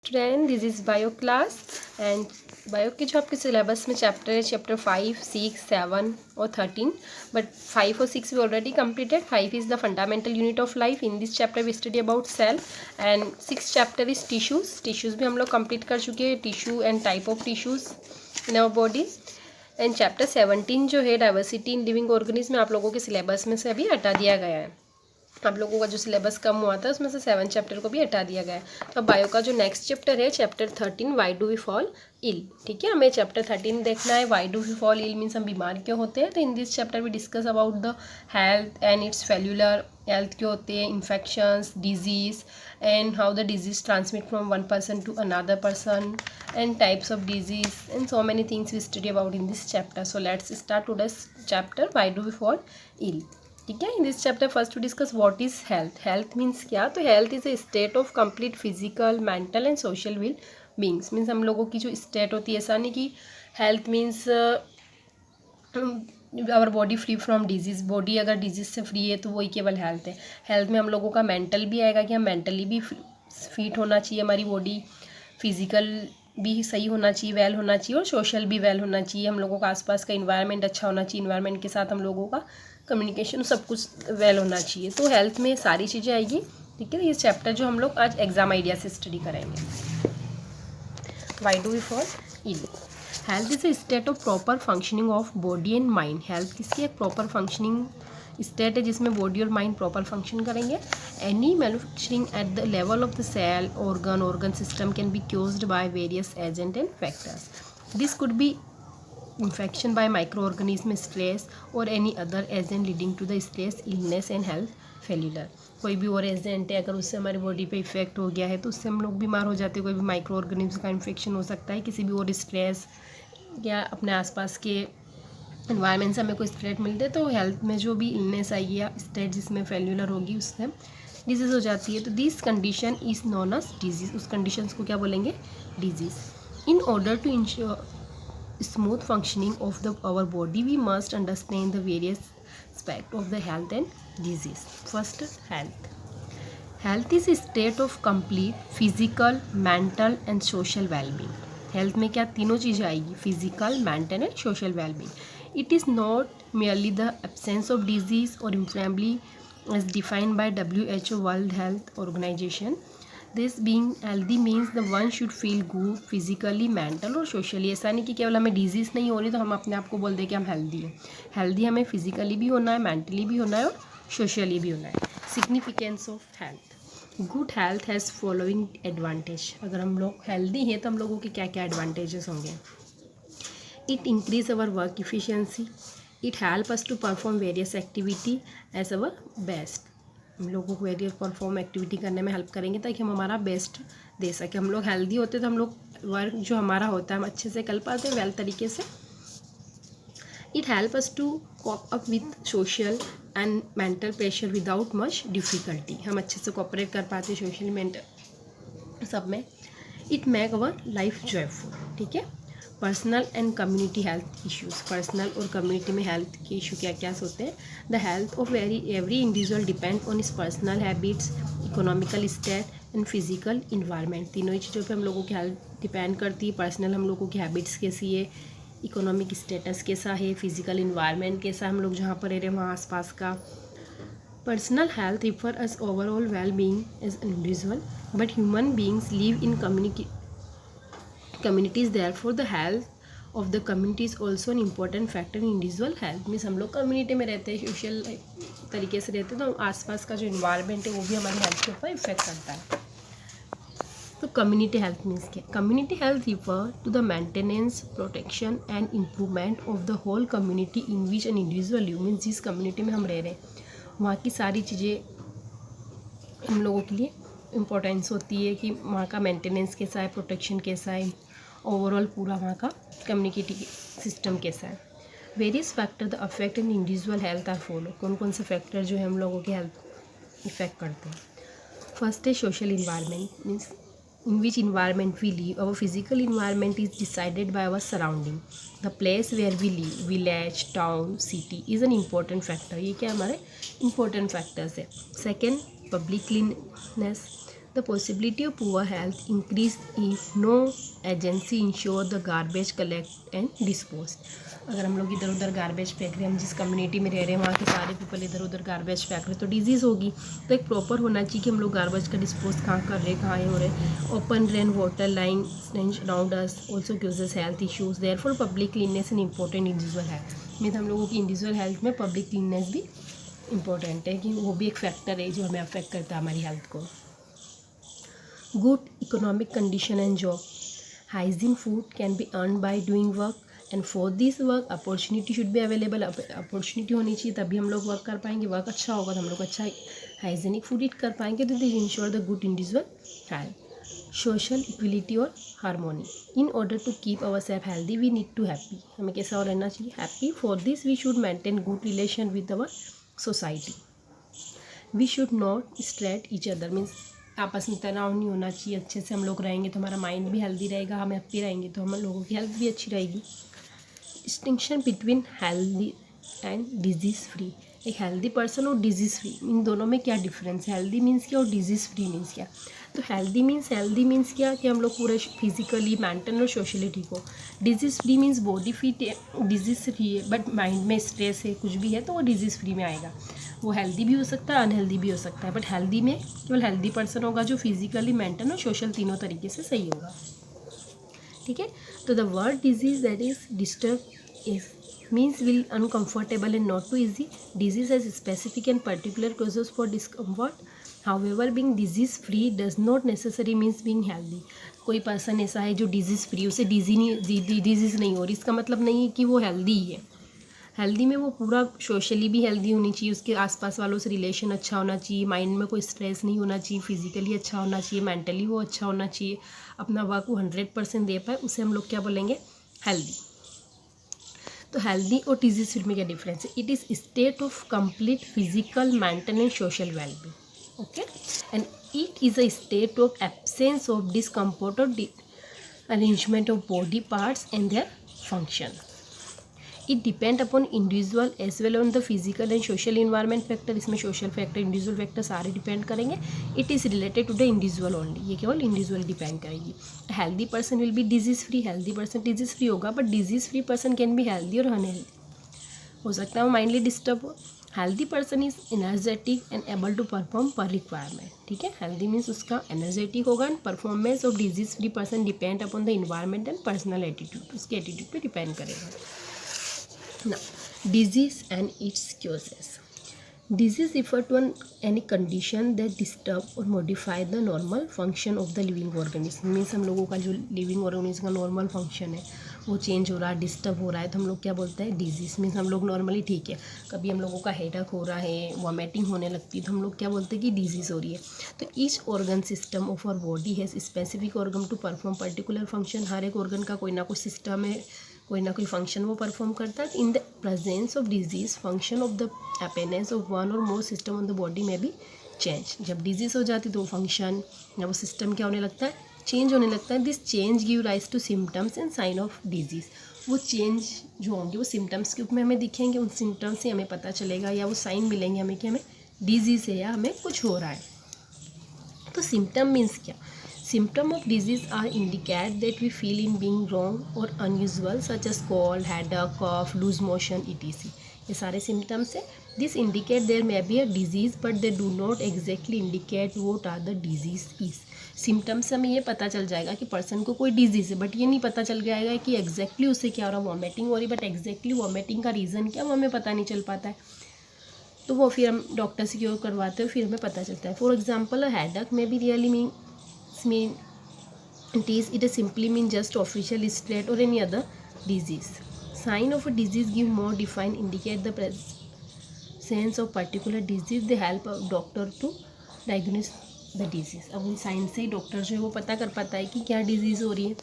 Student this is bio class and bio के जो आपके सिलेबस में चैप्टर है चैप्टर 5, 6, 7 और 13 बट 5 और 6 we already completed. 5 is the fundamental unit of life. In this chapter we study about cell and 6th chapter is tissues भी हम लोग complete कर चुके हैं, tissue and type of tissues in our body. And chapter 17 जो है diversity in living organism आप लोगों के सिलेबस में से अभी हटा दिया गया है. आप लोगों का जो सिलेबस कम हुआ था उसमें से 7 चैप्टर को भी हटा दिया गया है. तो बायो का जो नेक्स्ट चैप्टर है chapter 13 why do we fall ill. ठीक है, हमें चैप्टर 13 देखना है. Why do we fall ill means हम बीमार क्यों होते हैं. तो in this chapter we discuss about the health and its cellular health क्यों होते हैं, infections, disease and how the disease transmit from one person to another person and types of disease and so many things we study about in this chapter. So let's start today's chapter why do we fall ill. ठीक है, in this chapter first to discuss what is health. Health means क्या. तो health is a state of complete physical mental and social well beings. Means हम लोगों की जो state होती है, ऐसा नहीं कि health means our body free from disease. Body अगर डिजीज़ से फ्री है तो वही केवल हेल्थ है. हेल्थ में हम लोगों का मेंटल भी आएगा कि हम मेंटली भी फिट होना चाहिए, हमारी बॉडी फिजिकल भी सही होना चाहिए, वेल होना चाहिए और सोशल भी वेल होना चाहिए. हम लोगों का आसपास का इन्वायरमेंट अच्छा होना चाहिए, इन्वायरमेंट के साथ हम लोगों का कम्युनिकेशन सब कुछ वेल होना चाहिए. तो हेल्थ में सारी चीज़ें आएगी. ठीक है, ये चैप्टर जो हम लोग आज एग्जाम आइडिया से स्टडी करेंगे. Why do we fall ill. Health is a state of proper functioning of body and mind. Health किसकी एक प्रॉपर फंक्शनिंग स्टेट है जिसमें बॉडी और माइंड प्रॉपर फंक्शन करेंगे. Any manufacturing at the level of the cell organ system can be caused by various agent and factors. This could be infection by microorganism, stress or any other agent leading to the stress, illness and health failure. कोई भी और agent है अगर उससे हमारी body पे effect हो गया है तो उससे हम लोग बीमार हो जाते हैं. कोई भी माइक्रो ऑर्गेनिज्म का इन्फेक्शन हो सकता है, किसी भी और स्ट्रेस या अपने आसपास के इन्वायरमेंट से हमें कोई स्ट्रेस मिलते हैं तो हेल्थ में जो भी इलनेस आएगी या स्टेट जिसमें फेल्यूलर होगी उससे डिजीज़ हो जाती है. तो this condition is known as disease. उस कंडीशन को क्या बोलेंगे, disease. In order to ensure smooth functioning of our body we must understand the various aspects of the health and disease. First, health is a state of complete physical, mental and social well-being. Health में क्या तीनों चीज़ें आएगी, physical, mental and social wellbeing. It is not merely the absence of disease or infirmity as defined by WHO World Health Organization. This being healthy means the one should feel good physically, mental और socially. ऐसा नहीं कि केवल हमें disease नहीं हो रही तो हम अपने आप को बोल दें कि हम हेल्दी हैं. हेल्दी हमें फिजिकली भी होना है, मेंटली भी होना है और सोशली भी होना है. Significance of health. Good health has following advantage. अगर हम लोग हेल्दी हैं तो हम लोगों के क्या क्या एडवांटेजेस होंगे. It increase our work efficiency. It help us to perform various activity as our best. हम लोगों को वेरियस परफॉर्म एक्टिविटी करने में हेल्प करेंगे ताकि हम हमारा बेस्ट दे सकें. हम लोग हेल्दी होते तो हम लोग वर्क जो हमारा होता है हम अच्छे से कर पाते हैं वेल तरीके से. It help us to cope up with social and mental pressure without much difficulty. हम अच्छे से कोऑपरेट कर पाते हैं सोशल मेंटल सब में. It make our life joyful. ठीक है. Personal and community health issues. Personal और कम्युनिटी में हेल्थ के इशू क्या क्या होते हैं. The health of every individual depend on his personal habits, economical state and physical environment. तीनों ही चीज़ों पे हम लोगों की हेल्थ डिपेंड करती है. पर्सनल हम लोगों की हैबिट्स कैसी है, इकोनॉमिक स्टेटस कैसा है, फिजिकल इन्वायरमेंट कैसा है, हम लोग जहाँ पर रह रहे हैं वहाँ आसपास का. Personal health refer as overall well being as individual but human beings live in communities, therefore the health of the community is also an important factor in individual health. Means हम लोग कम्युनिटी में रहते हैं, social तरीके से रहते हैं तो आसपास का जो इन्वायरमेंट है वो भी हमारी हेल्थ के ऊपर इफेक्ट करता है. तो कम्युनिटी हेल्थ मीन्स क्या. Community health refer to the maintenance, protection and improvement of the whole community in which an individual live. Means जिस कम्युनिटी में हम रह रहे हैं वहाँ की सारी चीज़ें हम लोगों के लिए इम्पोर्टेंस होती है कि वहाँ का मेंटेनेंस कैसा है, प्रोटेक्शन कैसा है, ओवरऑल पूरा वहाँ का कम्युनिटी सिस्टम कैसा है. Various factor the affect in individual health are follow. कौन कौन से फैक्टर जो है हम लोगों की हेल्थ इफेक्ट करते हैं. फर्स्ट है social environment. Means in which environment we live. Our physical environment is decided by our surrounding. The place where we live, village, town, city is an important factor. ये क्या हमारे important factors है. Second, public cleanness. The possibility of poor health increase if no agency ensure the garbage collect and disposed. अगर हम लोग इधर उधर garbage फेंक रहे हैं, हम जिस कम्युनिटी में रह रहे हैं वहाँ के सारे पीपल इधर उधर गार्बेज फेंक रहे हैं तो डिजीज़ होगी. तो एक प्रॉपर होना चाहिए कि हम लोग गार्बेज का डिस्पोज कहाँ कर रहे हैं, कहाँ हो रहे हैं. Open rain water line around us also causes health issues. Therefore public cleanness and important individual health. Mean हम लोगों की इंडिविजुअल हेल्थ में पब्लिक क्लीननेस भी इम्पोर्टेंट है कि वो भी एक फैक्टर है जो हमें अफेक्ट करता है हमारी हेल्थ को. Good economic condition and job. Hygiene food can be earn by doing work and for this work opportunity should be available. Opportunity होनी चाहिए तभी हम लोग वर्क कर पाएंगे. वर्क अच्छा होगा तो हम लोग अच्छा हाइजीनिक फूड ईट कर पाएंगे. तो this ensure the good individual health. Social equality और harmony. In order to keep our self healthy we need to happy. हमें कैसा और रहना चाहिए, happy. For this we should maintain good relation with our society. We should not straight each other. Means आपस में तनाव नहीं होना चाहिए. अच्छे से हम लोग रहेंगे तो हमारा माइंड भी हेल्दी रहेगा. हम हैप्पी रहेंगे तो हम लोगों की हेल्थ भी अच्छी रहेगी. Distinction between healthy and disease free. एक हेल्दी पर्सन और डिजीज़ फ्री, इन दोनों में क्या डिफरेंस है. हेल्दी मीन्स क्या और डिजीज़ फ्री मीन्स क्या. तो हेल्दी मीन्स क्या कि हम लोग पूरे फिजिकली मेंटल और सोशली ठीक हो. Disease free means body fit है, डिजीज़ फ्री है बट माइंड में स्ट्रेस है, कुछ भी है तो वो डिजीज़ फ्री में आएगा. वो हेल्दी भी हो सकता है, अनहेल्दी भी हो सकता है. बट हेल्दी में केवल हेल्दी पर्सन होगा जो फिजिकली मेंटल और सोशल तीनों तरीके से सही होगा. ठीक है. तो the word disease that is disturb is means will uncomfortable and not too easy. Disease has specific and particular causes for discomfort. However, being disease free does not necessarily means being healthy. कोई person ऐसा है जो disease free, उसे disease नहीं हो रही, इसका मतलब नहीं है कि वो हेल्दी ही है. हेल्दी में वो पूरा सोशली भी हेल्दी होनी चाहिए, उसके आसपास वालों से रिलेशन अच्छा होना चाहिए, माइंड में कोई स्ट्रेस नहीं होना चाहिए, फिजिकली अच्छा होना चाहिए, मेंटली वो अच्छा होना चाहिए, अपना वर्क वो 100% दे पाए, उसे हम लोग क्या बोलेंगे, हेल्दी. तो हेल्दी और डिजीज़ फ्री में क्या डिफरेंस है. It is state of complete physical mental and social wellbeing. Okay. And it is a state of absence of discomfort और arrangement of body parts and their function. It depend upon individual as well on the physical and social environment factor. इसमें social factor, individual factor सारे depend करेंगे. It is related to the individual only. ये केवल individual depend करेगी. Healthy person will be disease free. Healthy person disease free होगा but disease free person can be healthy और unhealthy. हो सकता है वो माइंडली डिस्टर्ब हो. Healthy person is energetic and able to perform per requirement. ठीक है. हेल्दी मीन्स उसका एनर्जेटिक होगा and performance of disease free person depend upon the environment and personal attitude. उसके एटीट्यूड पे डिपेंड करेगा. Now, disease and its causes. Disease refer to any condition that disturb or modify the normal function of the living organism. Means हम लोगों का जो living organism का normal function है वो चेंज हो रहा है, डिस्टर्ब हो रहा है तो हम लोग क्या बोलते हैं, डिजीज़. मीन्स हम लोग नॉर्मली ठीक है, कभी हम लोगों का हेडेक हो रहा है, वॉमिटिंग होने लगती है तो हम लोग क्या बोलते हैं कि डिजीज़ हो रही है. तो each organ system of our body has specific organ to perform particular function. हर एक ऑर्गन का कोई ना कोई सिस्टम है, कोई ना कोई फंक्शन वो परफॉर्म करता है. In the presence of disease function of the appearance of one और मोर सिस्टम ऑन द बॉडी में भी चेंज. जब डिजीज़ हो जाती है तो फंक्शन या वो सिस्टम क्या होने लगता है, चेंज होने लगता है. This change give rise to symptoms and sign of disease. वो चेंज जो होंगे वो सिम्टम्स के रूप में हमें दिखेंगे. उन सिम्टम्स से हमें पता चलेगा या वो साइन मिलेंगे हमें कि हमें डिजीज़ है या हमें कुछ हो रहा है. तो सिम्टम मीन्स क्या. Symptom of disease are indicate that we feel in being wrong or unusual such as cold, headache, cough, loose motion, etc. ये सारे symptoms है. This indicate there may be a disease but they do not exactly indicate what are the disease is. Symptoms से हमें ये पता चल जाएगा कि पर्सन को कोई डिजीज़ है बट ये नहीं पता चल जाएगा कि एग्जैक्टली उसे क्या हो रहा है. वॉमिटिंग हो रही बट एग्जैक्टली वॉमिटिंग का रीज़न क्या वो हमें पता नहीं चल पाता है. तो वो फिर हम डॉक्टर से क्योर करवाते हो फिर हमें पता चलता है. फॉर एग्जाम्पल हेडेक में भी really mean it simply mean just official state or any other disease. Sign of a disease give more defined indicate the presence of particular disease. They help a doctor to diagnose the disease. अब उन sign से ही doctor जो है वो पता कर पाता है कि क्या डिजीज़ हो रही है.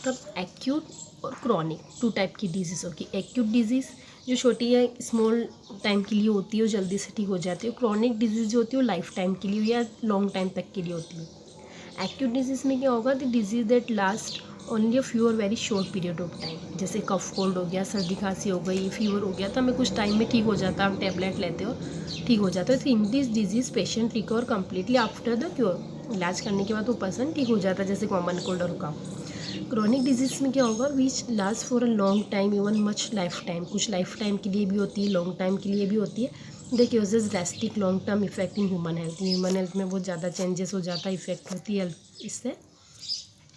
तब एक्यूट और क्रॉनिक टू टाइप की डिजीज़ होगी. एक्यूट डिजीज़ जो छोटी या स्मॉल टाइम के लिए होती है वो जल्दी से ठीक हो जाती है. क्रॉनिक डिजीज़ जो होती है वो लाइफ टाइम के लिए या लॉन्ग टाइम तक के लिए होती है. एक्यूट डिजीज़ में क्या होगा, the disease that last only a few और very short period of time. जैसे कफ कोल्ड हो गया, सर्दी खांसी हो गई, फीवर हो गया तो हमें कुछ टाइम में ठीक हो जाता है, हम टैबलेट लेते हो ठीक हो जाता है. तो in this disease patient recover completely after the cure. इलाज करने के बाद वो पर्सन ठीक हो जाता है, जैसे कॉमन कोल्ड और जुकाम। क्रोनिक डिजीज़ में क्या होगा, which last for a long time, even much life time, कुछ लाइफ टाइम के लिए भी होती है, लॉन्ग टाइम के लिए भी होती है। The Qs drastic long term effect in human health में बहुत ज़्यादा चेंजेस हो जाता है, इफेक्ट होती है इससे।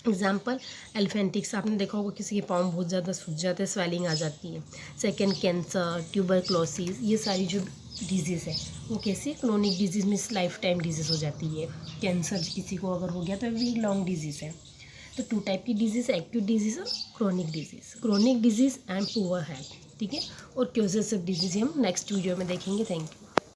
एग्जाम्पल एलिफेंटिक्स, आपने देखा होगा किसी के पाँव बहुत ज़्यादा सूज जाते हैं, स्वेलिंग आ जाती है। सेकेंड कैंसर, ट्यूबरक्लोसिस, ये सारी जो डिजीज़ है वो कैसी chronic disease means life time disease हो जाती है। कैंसर किसी को अगर हो गया तो भी लॉन्ग डिजीज़ है। तो 2 टाइप की डिजीज़ है, एक्यूट डिजीज़ और chronic disease. Chronic disease and poor health, ठीक है। और क्यूजेस ऑफ डिजीज़ हम नेक्स्ट वीडियो में देखेंगे। Thank you.